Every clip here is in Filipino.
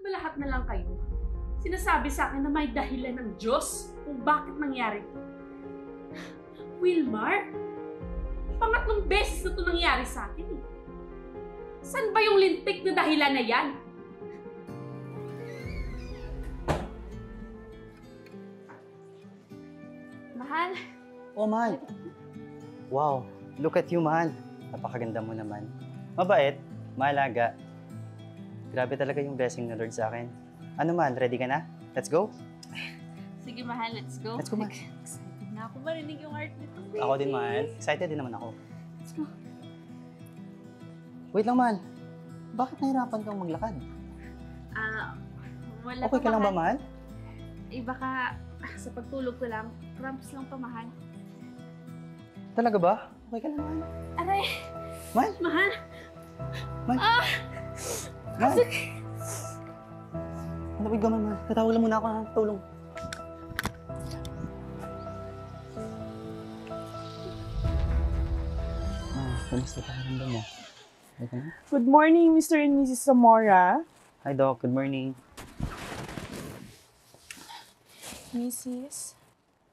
ba lahat na lang kayo sinasabi sa akin na may dahilan ng Diyos kung bakit nangyari ito? Wilmar, pangatlong beses na ito nangyari sa akin eh. Saan ba yung lintik na dahilan na yan? Mahal. Oh, mahal. Wow, look at you, mahal. Napakaganda mo naman. Mabait, maalaga. Grabe talaga yung blessing ng Lord sa akin. Ano man, ready ka na? Let's go? Sige, mahal. Let's go. Let's go, mahal. Excited na ako marinig yung art nito. Ako din, mahal. Excited din naman ako. Let's go. Wait lang, mahal. Bakit nahirapan kang maglakad? Wala Okay pa, ka lang ba, mahal? Baka sa pagtulog ko lang, cramps lang pa, mahal. Talaga ba? Okay ka lang, mahal? Aray! Mahal? Mahal! Mahal? Mahal? Wait ka man, mahal. Tatawag lang muna ako ng tulong. Kamusta pa karamdam mo? Okay na? Good morning, Mr. and Mrs. Zamora. Hi, Doc. Good morning. Mrs.,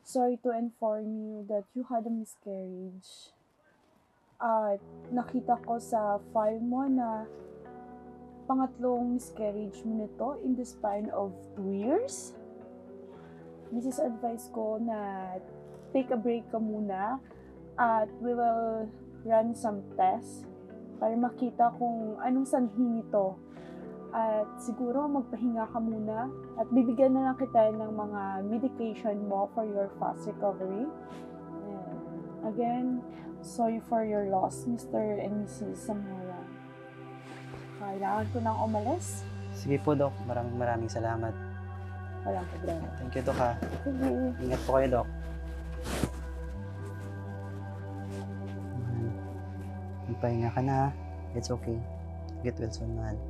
sorry to inform you that you had a miscarriage. At nakita ko sa file mo na pangatlong miscarriage mo nito in the span of 2 years. Mrs. advice ko na take a break ka muna at we will run some tests para makita kung anong sanhi nito. At siguro magpahinga ka muna at bibigyan na lang kita ng mga medication mo for your fast recovery. And again, sorry for your loss, Mr. and Mrs. Zamora. Kailangan ko nang umalis. Sige po, Doc. Maraming salamat. Walang problema. Thank you, Doc, ha. Sige. Ingat po kayo, Doc. Magpahinga ka na, ha. It's okay. Get well soon, mahal.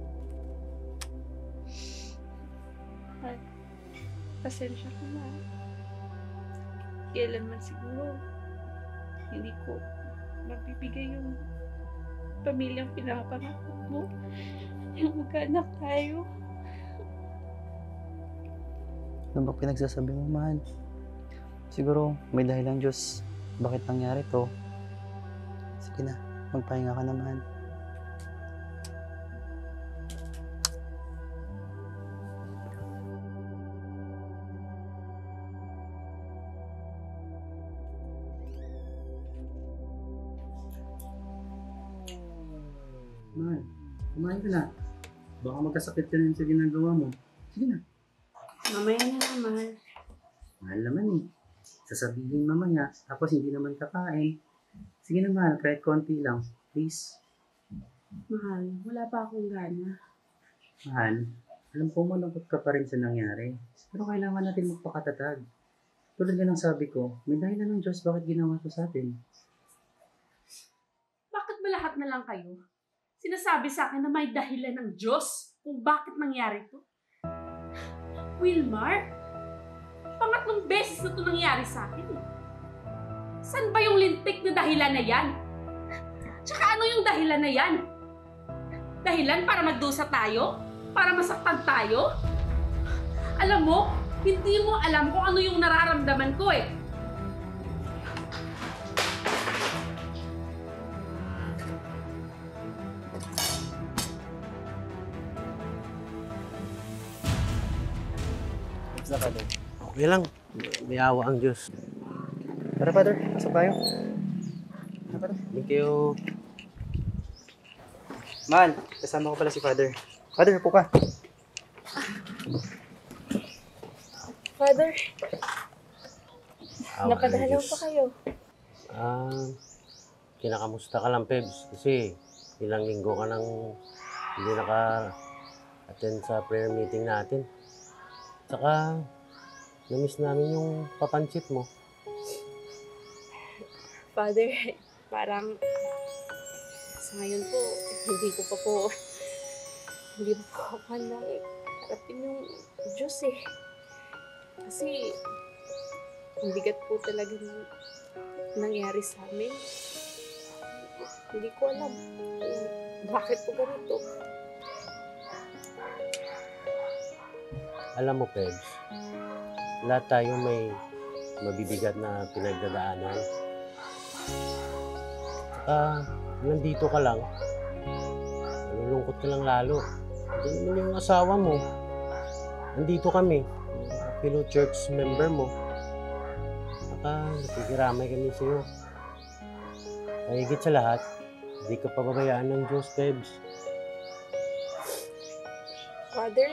Pasensya ka na. Kailanman siguro hindi ko mabibigay yung pamilyang pinapangako mo. Yung magkaanak tayo. Ano ba pinagsasabi mo, mahal? Siguro may dahilan Diyos bakit nangyari to. Sige na, magpahinga ka na, mahal. Mahal, kumain ka na. Baka magkasakit ka rin sa ginagawa mo. Sige na. Mamaya na lang, mahal. Mahal naman eh. Sasabihin mamaya, tapos hindi naman kakain. Sige na, mahal, kahit konti lang. Please. Mahal, wala pa akong gana. Mahal, alam ko malungkot ka pa rin sa nangyari. Pero kailangan natin magpakatatag. Tulad nga ng sabi ko, may dahilan ng Diyos bakit ginawa to sa atin. Bakit ba lahat na lang kayo sinasabi sa akin na may dahilan ng Diyos kung bakit nangyari ito? Wilmar, pangatlong beses na ito nangyari sa akin eh. Saan ba yung lintik na dahilan na yan? Tsaka ano yung dahilan na yan? Dahilan para magdusa tayo? Para masaktan tayo? Alam mo, hindi mo alam kung ano yung nararamdaman ko eh. Na, Father. Okay lang. May awa ang Diyos. Tara, Father. Pasok tayo. Tara, Father. Thank you. Mahal, kasama ko pala si Father. Father, upo ka. Father, Awa ng napadalaw Diyos. pa kayo. Kinakamusta ka lang, Pebs? Kasi ilang linggo ka nang hindi naka-attend sa prayer meeting natin. Tsaka, na-miss namin yung papansit mo. Father, parang sa ngayon po, hindi ko po handang harapin yung Diyos eh. Kasi, ang bigat po talaga ng nangyari sa amin. Hindi ko alam kung bakit po ganito. Alam mo, Pebs, lahat tayo may mabibigat na pinagdadaanan. Saka, nandito ka lang, nalulungkot ka lang lalo. Hindi naman yung asawa mo. Nandito kami, fellow church member mo. Saka, nakikiramay kami sa'yo. Mahigit sa lahat, hindi ka pababayaan ng Diyos, Pebs. Father,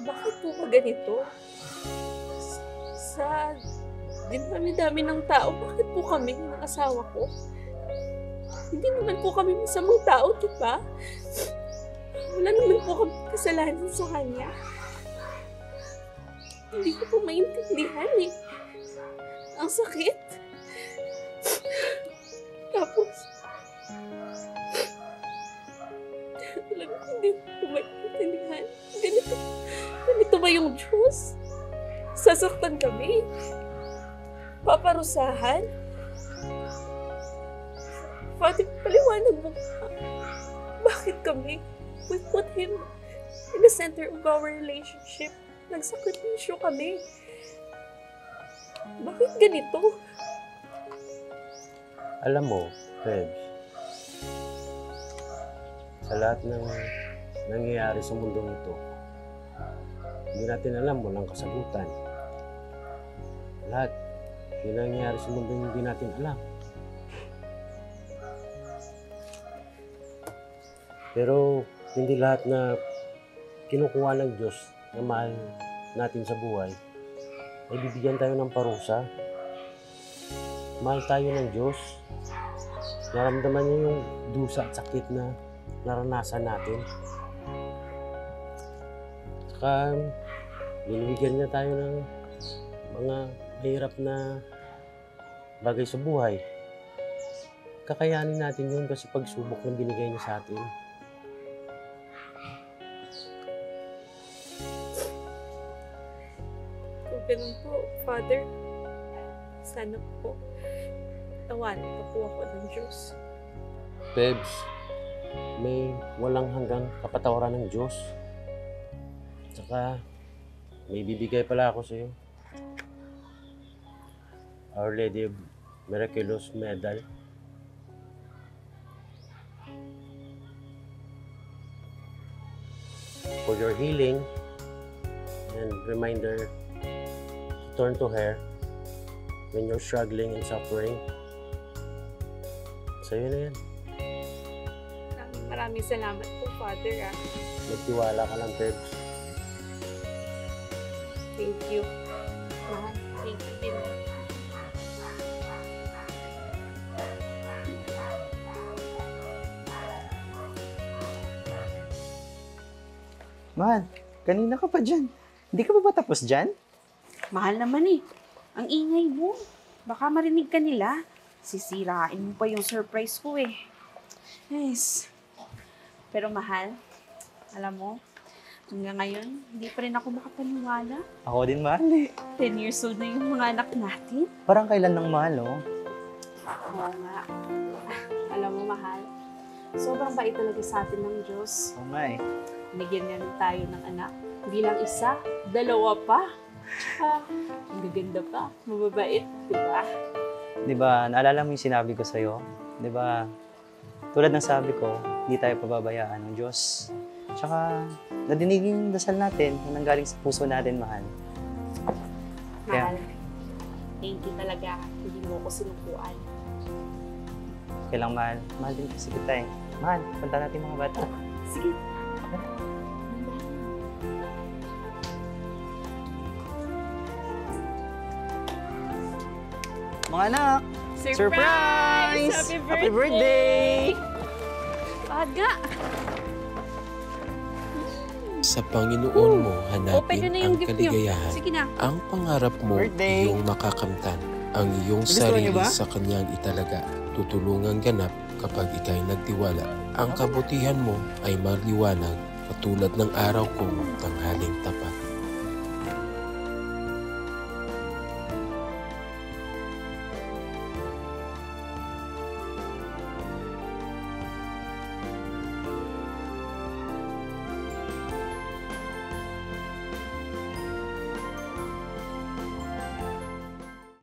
bakit po ba ganito? Sa dinami-dami ng tao, bakit po kami ng asawa ko? Hindi naman po kami masamang tao, di ba? Wala naman po kami kasalanan sa kanya. Hindi ko po maintindihan eh. Ang sakit. Tapos, talagang hindi ko maintindihan. Ganito ba yung Diyos? Sasaktan kami? Paparusahan? Father, paliwanag mo ka. Bakit kami? We put Him in the center of our relationship. Nagsakripisyo kami. Bakit ganito? Alam mo, Pebs, sa lahat ng nangyayari sa mundong ito, hindi natin alam, walang kasagutan. Lahat, yung nangyayari sa mundo hindi natin alam. Pero hindi lahat na kinukuha ng Diyos na mahal natin sa buhay ay bibigyan tayo ng parusa. Mahal tayo ng Diyos. Naramdaman niya yung dusa at sakit na naranasan natin. Saka binibigyan niya tayo ng mga mahirap na bagay sa buhay. Kakayanin natin yun kasi pagsubok na binigay niya sa atin. Kung ganun po, Father, sana po tawanan na po ako ng Diyos. Pebs, may walang hanggang kapatawaran ng Diyos. Saka, may bibigay pala ako sa'yo. Our Lady of Miraculous Medal. For your healing and reminder to turn to her when you're struggling and suffering. Sa'yo na yan. Maraming salamat po, Father. Magtiwala ka lang, Pebs. Thank you. Mahal, thank you din. Mahal, kanina ka pa dyan. Hindi ka pa ba tapos dyan? Mahal naman eh. Ang ingay mo. Baka marinig ka nila. Sisirain mo pa yung surprise ko eh. Yes. Pero mahal, alam mo, hanggang ngayon, hindi pa rin ako makapaniwala. Ako din, mahal eh. 10 years old na yung mga anak natin. Parang kailan ng mahal, oh. Oo nga. Alam mo, mahal, sobrang bait talaga sa atin ng Diyos. Oo nga eh. Binigyan niya tayo ng anak. Hindi lang isa, dalawa pa. Tsaka, ang gaganda pa, mababait, di ba? Di ba, naalala mo yung sinabi ko sa'yo? Di ba, tulad ng sabi ko, hindi tayo pababayaan ng Diyos. Tsaka, nadinig yung dasal natin, yung nanggaling sa puso natin, mahal. Mahal, thank you talaga. Hindi mo ko sinukuan. Kailang mahal. Mahal din kasi kita eh. Mahal, punta natin mga bata. Sige. Mga anak! Surprise! Happy birthday! Aga! Sa Panginoon mo pwede hanapin na ang yung gift niyo. kaligayahan. Sige na. Ang pangarap mo Birthday! iyong makakamtan. Ang iyong Gusto niyo sarili ba? sa kanyang italaga. Tutulungang ganap kapag ika'y nagtiwala. Ang kabutihan mo ay maliwanag katulad ng araw kong tanghaling tapat.